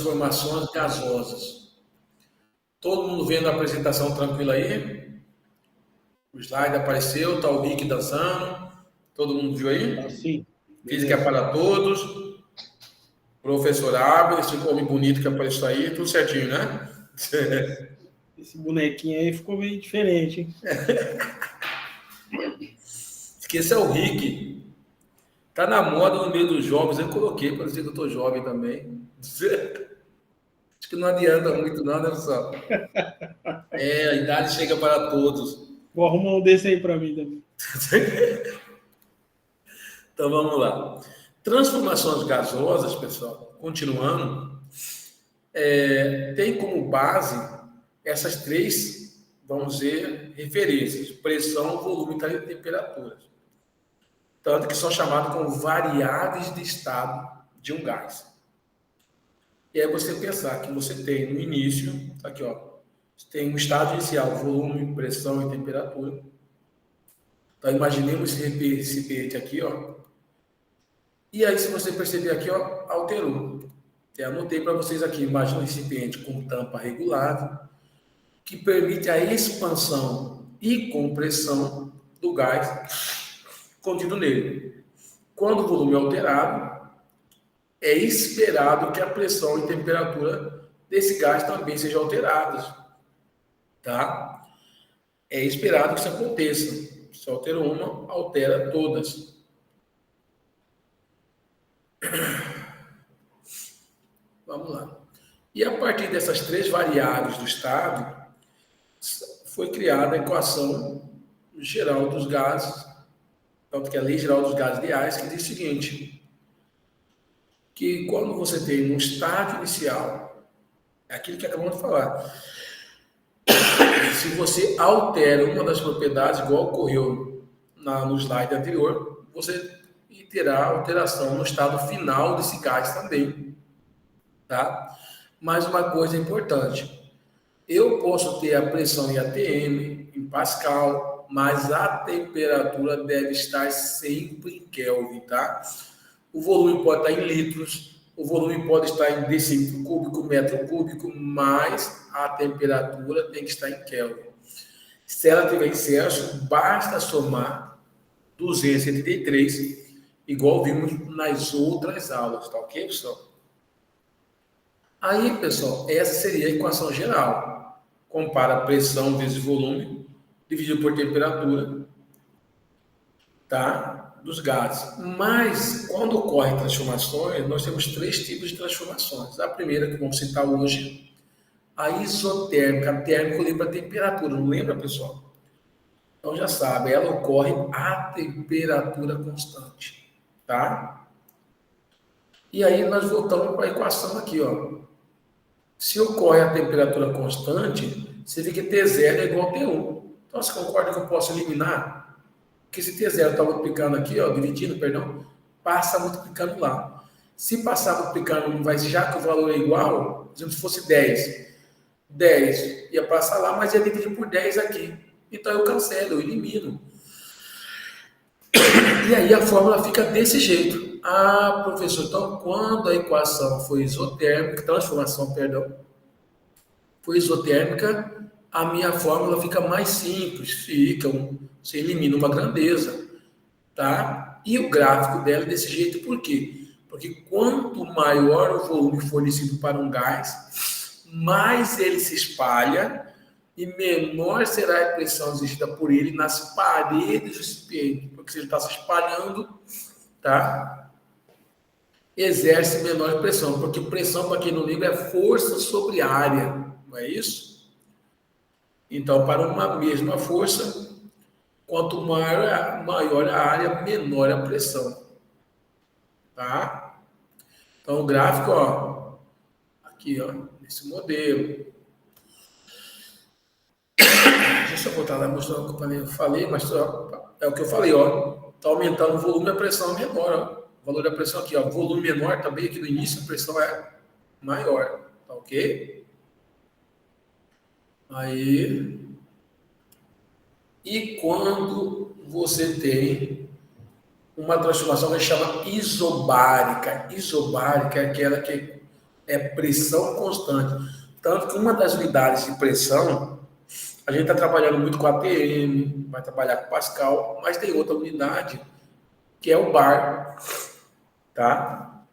transformações gasosas. Todo mundo vendo a apresentação tranquila aí? O slide apareceu, tá o Rick dançando. Todo mundo viu aí? Assim. Física é para todos. Professor Abel, esse homem bonito que apareceu aí, tudo certinho, né? Esse bonequinho aí ficou meio diferente, hein? Esse é o Rick. Tá na moda no meio dos jovens. Eu coloquei para dizer que eu tô jovem também. Acho que não adianta muito, não, né, pessoal? A idade chega para todos. Vou arrumar um desse aí para mim também. Então vamos lá. Transformações gasosas, pessoal, continuando, tem como base essas três, vamos dizer, referências: pressão, volume e temperatura. Tanto que são chamados como variáveis de estado de um gás. E aí você pensar que você tem no início, aqui ó, você tem um estado inicial, volume, pressão e temperatura. Então imaginemos esse recipiente aqui, ó. E aí, se você perceber aqui, ó, alterou. Eu anotei para vocês aqui, imagina um recipiente com tampa regulável, que permite a expansão e compressão do gás contido nele. Quando o volume é alterado, é esperado que a pressão e temperatura desse gás também sejam alteradas. Tá? É esperado que isso aconteça. Se altera uma, altera todas. Vamos lá. E a partir dessas três variáveis do estado, foi criada a equação geral dos gases, tanto que a lei geral dos gases ideais, que diz o seguinte, que quando você tem um estado inicial, é aquilo que acabamos de falar, se você altera uma das propriedades, igual ocorreu no slide anterior, você terá alteração no estado final desse gás também. Tá? Mas uma coisa importante, eu posso ter a pressão em atm, em Pascal, mas a temperatura deve estar sempre em Kelvin, tá? O volume pode estar em litros, o volume pode estar em decímetro cúbico, metro cúbico, mas a temperatura tem que estar em Kelvin. Se ela tiver excesso, basta somar 273, igual vimos nas outras aulas, tá ok, pessoal? Aí, pessoal, essa seria a equação geral. Compara pressão vezes volume, dividido por temperatura, tá? Dos gases. Mas, quando ocorrem transformações, nós temos três tipos de transformações. A primeira, que vamos citar hoje, a isotérmica. A térmica lembra a temperatura, não lembra, pessoal? Então, já sabe, ela ocorre a temperatura constante, tá? E aí, nós voltamos para a equação aqui, ó. Se ocorre a temperatura constante, você vê que T0 é igual a T1. Então, você concorda que eu posso eliminar? Porque se T0 está multiplicando aqui, ó, dividindo, perdão, passa multiplicando lá. Se passar multiplicando, vai, já que o valor é igual, por exemplo, se fosse 10 ia passar lá, mas ia dividir por 10 aqui. Então, eu cancelo, eu elimino. E aí a fórmula fica desse jeito. Ah, professor, então quando a equação foi isotérmica, transformação, perdão, foi isotérmica, a minha fórmula fica mais simples, você elimina uma grandeza, tá? E o gráfico dela é desse jeito, por quê? Porque quanto maior o volume fornecido para um gás, mais ele se espalha e menor será a pressão exigida por ele nas paredes do recipiente, porque se ele está se espalhando, tá? Exerce menor pressão, porque pressão, para quem não lembra, é força sobre área, não é isso? Então, para uma mesma força, quanto maior a área, menor a pressão, tá? Então, o gráfico, ó, aqui, ó, nesse modelo. Deixa eu botar lá, mostrar o que eu falei, mas é o que eu falei, ó. Está aumentando o volume, a pressão é menor, ó. O valor da pressão aqui, ó. Volume menor também, aqui no início, a pressão é maior, tá ok? Aí. E quando você tem uma transformação que chama isobárica. Isobárica é aquela que é pressão constante. Tanto que uma das unidades de pressão, a gente está trabalhando muito com ATM, vai trabalhar com Pascal, mas tem outra unidade que é o bar, tá?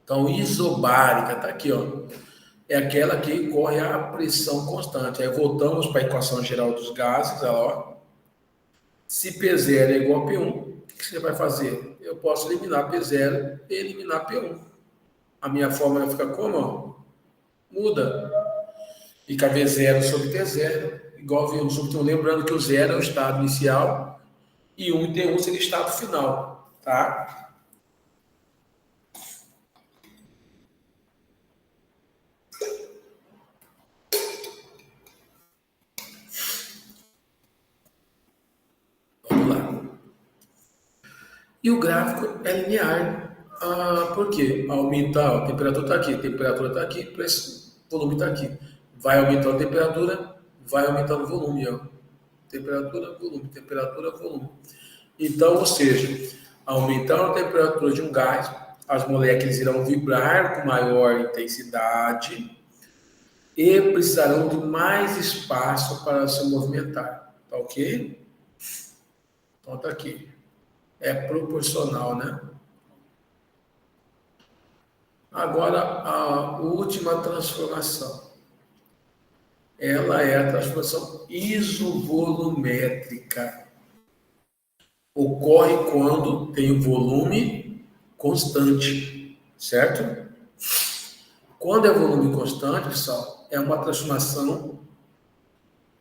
Então, isobárica, tá aqui, ó. É aquela que corre a pressão constante. Aí voltamos para a equação geral dos gases, ó. Se P0 é igual a P1, o que você vai fazer? Eu posso eliminar P0 e eliminar P1. A minha fórmula fica como? Ó? Muda. Fica V0 sobre T0, igual a V1 sobre T1. Lembrando que o 0 é o estado inicial e 1 e T1 seria o estado final, tá? Vamos lá. E o gráfico é linear. Por quê? Aumentar, a temperatura está aqui, preço, volume está aqui. Vai aumentando a temperatura, vai aumentando o volume. Ó. Temperatura, volume. Então, ou seja, aumentando a temperatura de um gás, as moléculas irão vibrar com maior intensidade e precisarão de mais espaço para se movimentar. Tá ok? Então, tá aqui. É proporcional, né? Agora, a última transformação. Ela é a transformação isovolumétrica. Ocorre quando tem o volume constante, certo? Quando é volume constante, pessoal, é uma transformação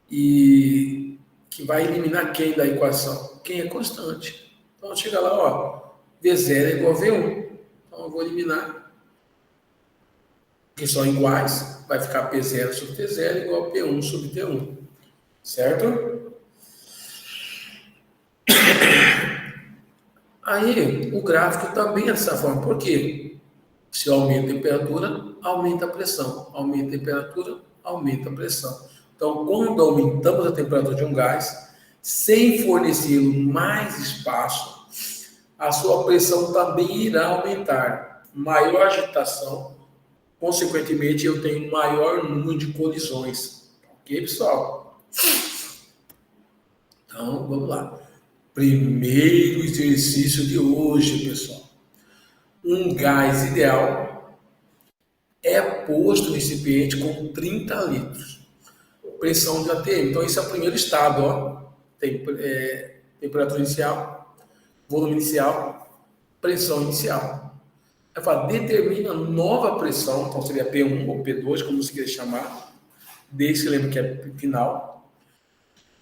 que vai eliminar quem da equação? Quem é constante. Então, chega lá, ó, V0 é igual a V1. Então, eu vou eliminar. Que são iguais, vai ficar P0 sobre T0 igual a P1 sobre T1. Certo? Aí, o gráfico também é dessa forma. Por quê? Se aumenta a temperatura, aumenta a pressão. Aumenta a temperatura, aumenta a pressão. Então, quando aumentamos a temperatura de um gás, sem fornecê-lo mais espaço, a sua pressão também irá aumentar. Maior agitação, consequentemente, eu tenho maior número de colisões. Ok, pessoal? Então, vamos lá. Primeiro exercício de hoje, pessoal. Um gás ideal é posto no recipiente com 30 litros. Pressão de ATM. Então, esse é o primeiro estado, ó. Tem temperatura inicial, volume inicial, pressão inicial. Vai falar, determina nova pressão, então seria P1 ou P2, como você queira chamar, desde que lembra que é final,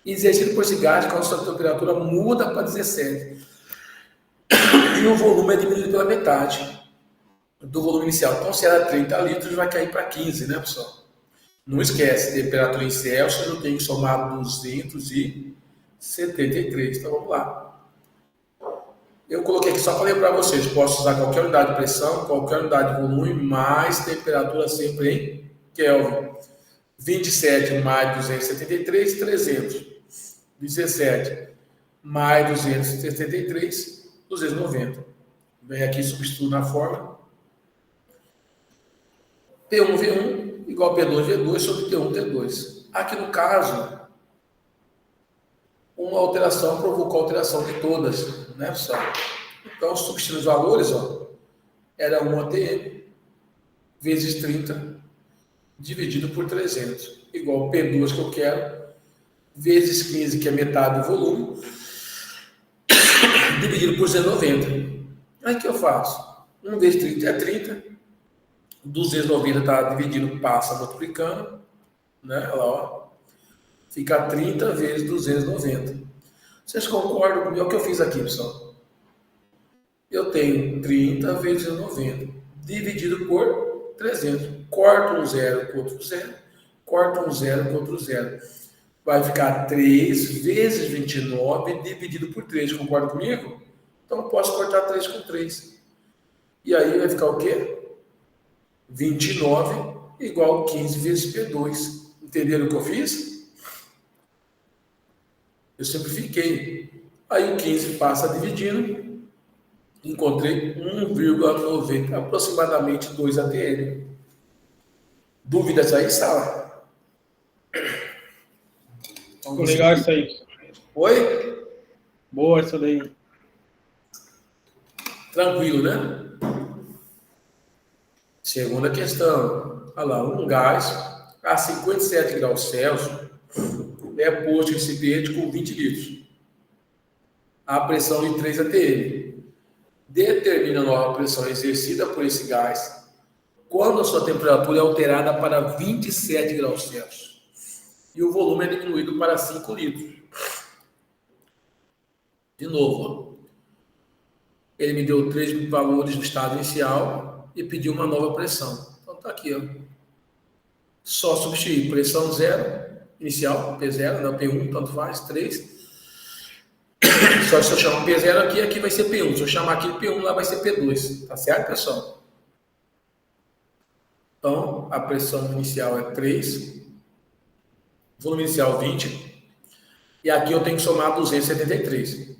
exercido por esse gás quando a sua temperatura muda para 17. E o volume é diminuído pela metade do volume inicial. Então, se era 30 litros, vai cair para 15, né, pessoal? Não esquece, temperatura em Celsius, eu tenho que somar 273. Então, vamos lá. Eu coloquei aqui só para lembrar vocês, posso usar qualquer unidade de pressão, qualquer unidade de volume, mais temperatura sempre em Kelvin. 27 mais 273, 300. 17 mais 273, 290. Vem aqui, substituo na forma. T1, V1, igual a P2, V2, sobre T1, T2. Aqui no caso, uma alteração provocou a alteração de todas, né, pessoal? Então, substituindo os valores, ó, era 1 ATM vezes 30 dividido por 300, igual P2 que eu quero, vezes 15, que é metade do volume, dividido por 290. Aí o que eu faço? 1 vezes 30 é 30, 290 está dividindo, passa multiplicando, né? Olha lá, ó. Fica 30 vezes 290. Vocês concordam comigo? É o que eu fiz aqui, pessoal. Eu tenho 30 vezes 90, dividido por 300. Corto um zero com outro zero, corto um zero com outro zero. Vai ficar 3 vezes 29 dividido por 3. Concorda comigo? Então, eu posso cortar 3 com 3. E aí vai ficar o quê? 29 igual 15 vezes P2. Entenderam o que eu fiz? Eu simplifiquei. Aí o 15 passa dividindo. Encontrei 1,90, aproximadamente 2 ATM. Dúvidas aí, Sala? Ficou legal isso aí. Oi? Boa essa daí. Tranquilo, né? Segunda questão. Olha lá, um gás a 57 graus Celsius é posto em recipiente com 20 litros. A pressão de 3 atm. Determina a nova pressão exercida por esse gás quando a sua temperatura é alterada para 27 graus Celsius e o volume é diminuído para 5 litros. De novo, ó. Ele me deu 3 valores do estado inicial e pediu uma nova pressão. Então tá aqui, ó. Só substituir pressão 0 inicial, P0, não, P1, tanto faz, 3. Só se eu chamar P0 aqui, aqui vai ser P1. Se eu chamar aqui P1, lá vai ser P2. Tá certo, pessoal? Então, a pressão inicial é 3. Volume inicial 20. E aqui eu tenho que somar 273.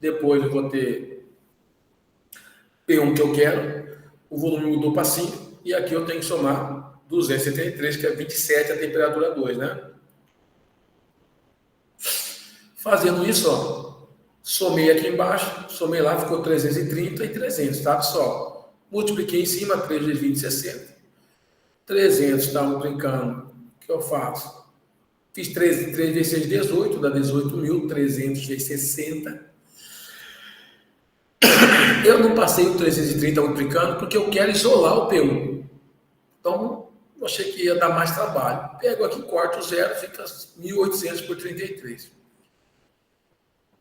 Depois eu vou ter P1 que eu quero. O volume mudou para 5. E aqui eu tenho que somar 273, que é 27 a temperatura 2, né? Fazendo isso, ó. Somei aqui embaixo, somei lá, ficou 330 e 300, tá, pessoal? Multipliquei em cima, 3 vezes 20, 60. 300, tá multiplicando. O que eu faço? Fiz 3 vezes 6, 18, dá 18.360. Eu não passei o 330 multiplicando porque eu quero isolar o P1. Então, eu achei que ia dar mais trabalho. Pego aqui, corto o zero, fica 1.800 por 33.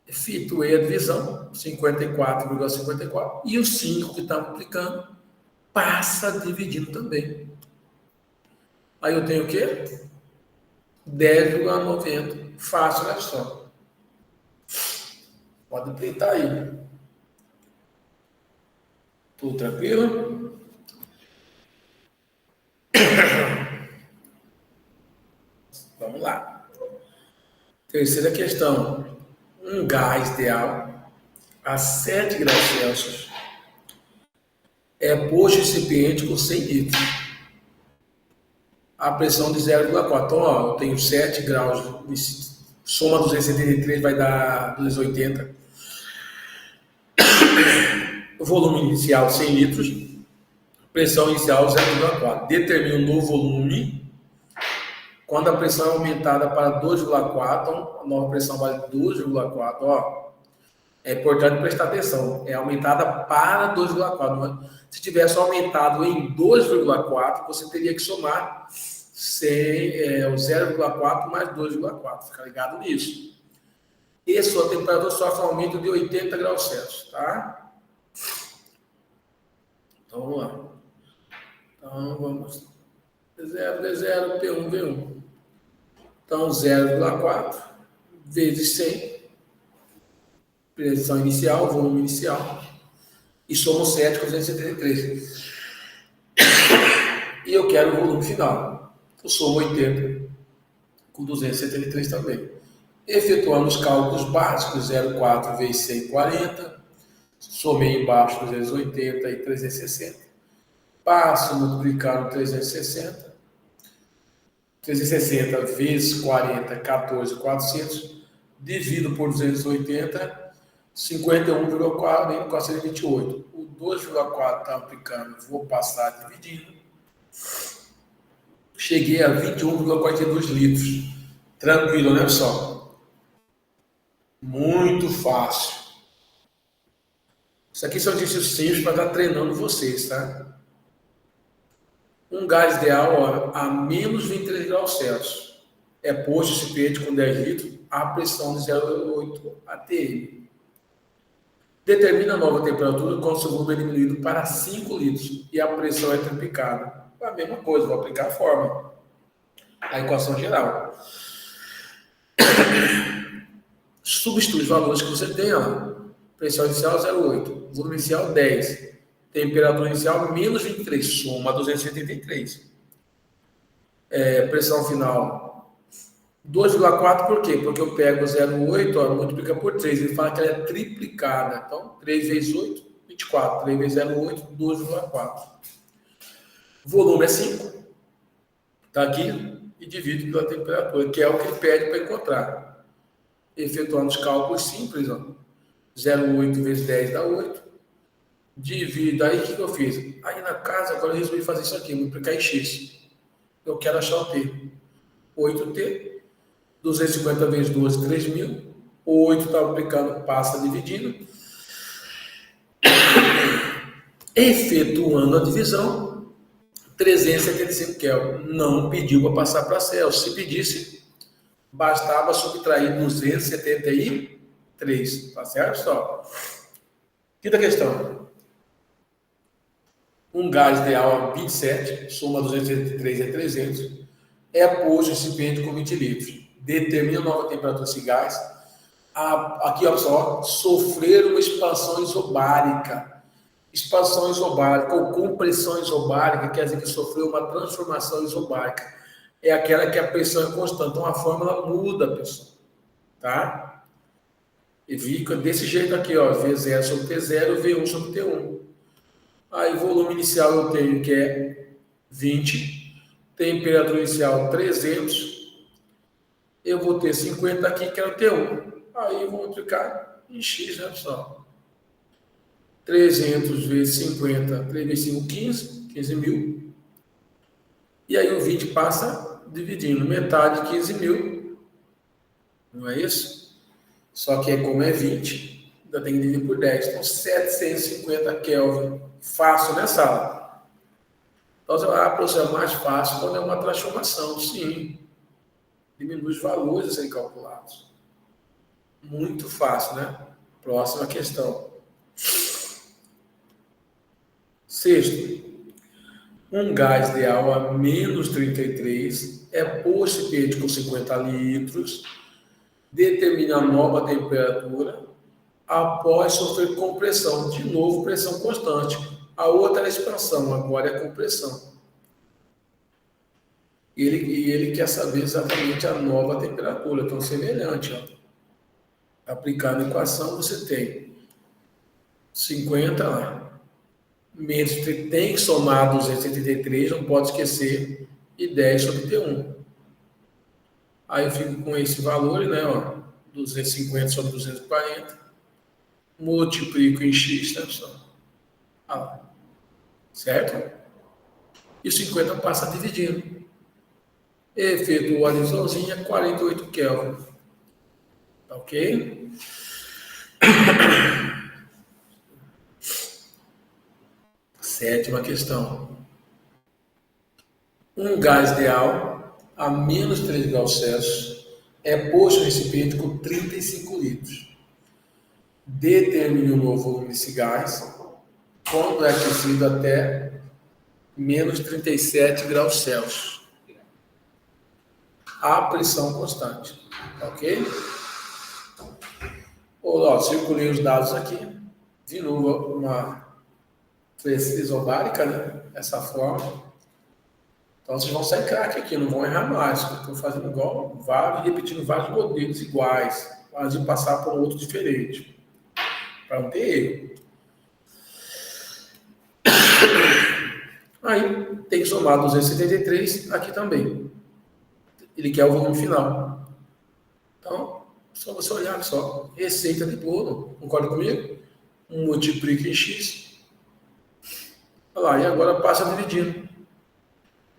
Efetuei a divisão, 54,54, e o 5 que está multiplicando passa dividindo também. Aí eu tenho o quê? 10,90. Fácil, olha só. Pode printar aí. Tudo tranquilo? Vamos lá. Terceira questão. Um gás ideal a 7 graus Celsius é posto em recipiente com 100 litros. A pressão de 0,4. Então, ó, eu tenho 7 graus, soma 273 vai dar 280. O volume inicial 100 litros, pressão inicial 0,4. Determina o novo volume quando a pressão é aumentada para 2,4, então a nova pressão vale 2,4, ó. É importante prestar atenção, é aumentada para 2,4. Se tivesse aumentado em 2,4, você teria que somar o 0,4 mais 2,4, fica ligado nisso. E sua temperatura sofre um aumento de 80 graus Celsius, tá? Então, vamos lá. Então, vamos... 0, V0, P1, V1. Então, 0,4 vezes 100. Pressão inicial, volume inicial. E somo 7 com 273. E eu quero o volume final. Eu somo 80 com 273 também. Efetuando os cálculos básicos, 0,4 vezes 100, 40. Somei embaixo 280 e 360. Passo multiplicando 360. 360 vezes 40, 14.400. Divido por 280, 51,428. O 2,4 está aplicando, vou passar dividindo. Cheguei a 21,42 litros. Tranquilo, né, pessoal? Muito fácil. Isso aqui são exercícios simples para estar treinando vocês, tá? Um gás ideal, ó, a menos 23 graus Celsius. É posto esse recipiente com 10 litros a pressão de 0,8 atm. Determina a nova temperatura quando seu volume é diminuído para 5 litros e a pressão é triplicada. A mesma coisa, vou aplicar a fórmula. A equação geral. Substitui os valores que você tem, ó. Pressão inicial 0,8, volume inicial 10. Temperatura inicial, menos 23, soma 273. Pressão final, 2,4, por quê? Porque eu pego 0,8, multiplica por 3, ele fala que ela é triplicada. Então, 3 vezes 8, 24. 3 vezes 0,8, 2,4. Volume é 5. Está aqui e divido pela temperatura, que é o que ele pede para encontrar. Efetuando os cálculos simples, ó. 0,8 vezes 10 dá 8. Divido. Aí o que eu fiz? Aí na casa, agora eu resolvi fazer isso aqui, multiplicar em x. Eu quero achar o t. 8t. 250 vezes 12, 3.000. O 8 está multiplicando, passa dividindo. Efetuando a divisão, 375 Kelvin. Não pediu para passar para Celsius. Se pedisse, bastava subtrair 273. Tá certo, só? Quinta questão. Um gás ideal a 27, soma 273 é 300, é posto em recipiente com 20 litros. Determina a nova temperatura desse gás. Aqui, olha só, sofrer uma expansão isobárica. Expansão isobárica ou compressão isobárica quer dizer que sofreu uma transformação isobárica. É aquela que a pressão é constante. Então, a fórmula muda, pessoal. Tá? E fica desse jeito aqui, ó. V0 sobre T0, V1 sobre T1. Aí, volume inicial eu tenho que é 20. Temperatura inicial 300. Eu vou ter 50 aqui, que é o T1. Aí, eu vou multiplicar em X, né, pessoal? 300 vezes 50, 3 vezes 5, 15 mil. E aí o 20 passa dividindo metade de 15 mil. Não é isso? Só que como é 20, ainda tem que dividir por 10. Então, 750 Kelvin. Fácil, né, sala? Então, você vai, professor, é mais fácil quando é uma transformação. Sim. Diminui os valores a serem calculados. Muito fácil, né? Próxima questão. Sexto, um gás ideal a menos 33 é posto em recipiente com 50 litros, determina a nova temperatura após sofrer compressão. De novo, pressão constante. A outra é a expansão, agora é a compressão. Ele quer saber exatamente a nova temperatura. Então, semelhante, ó. Aplicando a equação, você tem 50 lá. Menos tem que somar 273, não pode esquecer, e 10 sobre T1. Aí eu fico com esse valor, né, ó, 250 sobre 240, multiplico em X, tá, pessoal? Ah lá. Certo? E 50 passa dividindo. Efetuo a divisãozinha, 48 Kelvin. Tá ok? Sétima questão. Um gás ideal a menos 3 graus Celsius é posto em recipiente com 35 litros. Determine o novo volume desse gás quando é aquecido até menos 37 graus Celsius. A pressão constante. Ok? Ó, circulei os dados aqui. De novo, uma pressão isobárica, né? Essa forma. Então, vocês vão sair craque aqui, não vão errar mais. Eu estou fazendo igual, repetindo vários modelos iguais, mas de passar por outro diferente, para não ter erro. Aí, tem que somar 273 aqui também. Ele quer o volume final. Então, só você olhar só. Receita de bolo, concorda comigo? Multiplica em X. Olha lá, e agora passa dividindo.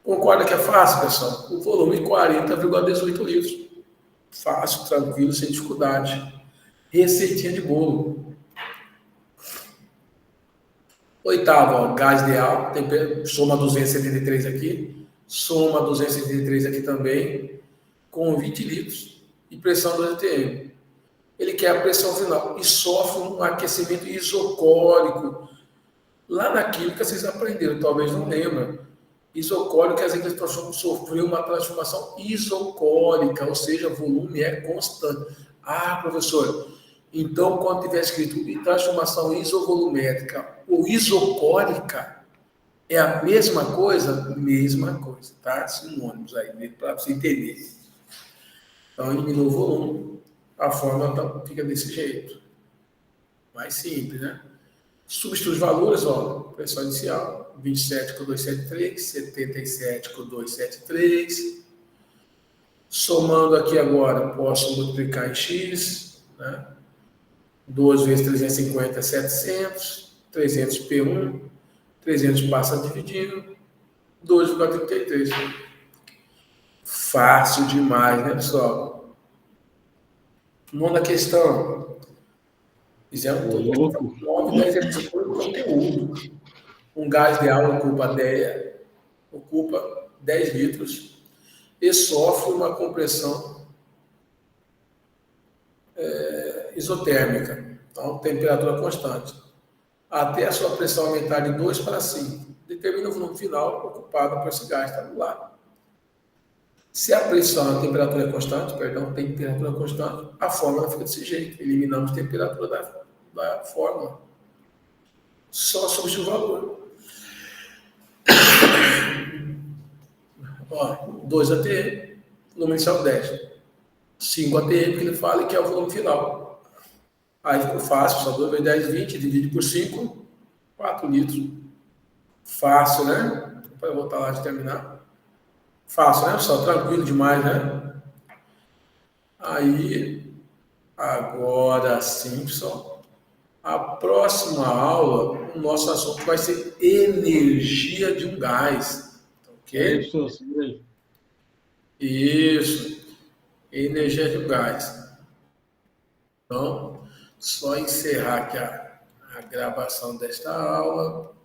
Concorda que é fácil, pessoal? O volume 40,18 litros. Fácil, tranquilo, sem dificuldade. Receitinha de bolo. Oitavo, ó, gás ideal. Soma 273 aqui. Soma 273 aqui também. Com 20 litros. E pressão 2 atm. Ele quer a pressão final. E sofre um aquecimento isocórico. Lá na química vocês aprenderam, talvez não lembram. Isocórico quer dizer que ele sofreu uma transformação isocórica, ou seja, o volume é constante. Ah, professor, então quando tiver escrito transformação isovolumétrica ou isocórica, é a mesma coisa? Mesma coisa, tá? Sinônimos aí, para você entender. Então, eliminou o volume, a fórmula fica desse jeito. Mais simples, né? Substitui os valores, ó, pressão inicial, 27,273, 77,273. Somando aqui agora, posso multiplicar em x, né? 2 vezes 350 é 700, 300 P1, 300 passa dividindo, 2,33. Fácil demais, né, pessoal? Nona questão. Fizemos tudo. 9, 10 exercícios por conteúdo. Um gás de água ocupa 10 litros e sofre uma compressão isotérmica, então temperatura constante, até a sua pressão aumentar de 2 para 5. Determina o volume final ocupado por esse gás, está do lado. Se a pressão, a temperatura é constante, a fórmula fica desse jeito. Eliminamos a temperatura da fórmula. Só substitui o valor. Ó, 2 atm, volume inicial 10. 5 atm, que ele fala que é o volume final. Aí ficou fácil, só 2 vezes 10, 20, divide por 5, 4 litros. Fácil, né? Para voltar lá de terminar. Fácil, né, pessoal? Tranquilo demais, né? Aí, agora sim, pessoal. A próxima aula, o nosso assunto vai ser energia de um gás. Ok? Isso. Energia de um gás. Então, só encerrar aqui a gravação desta aula.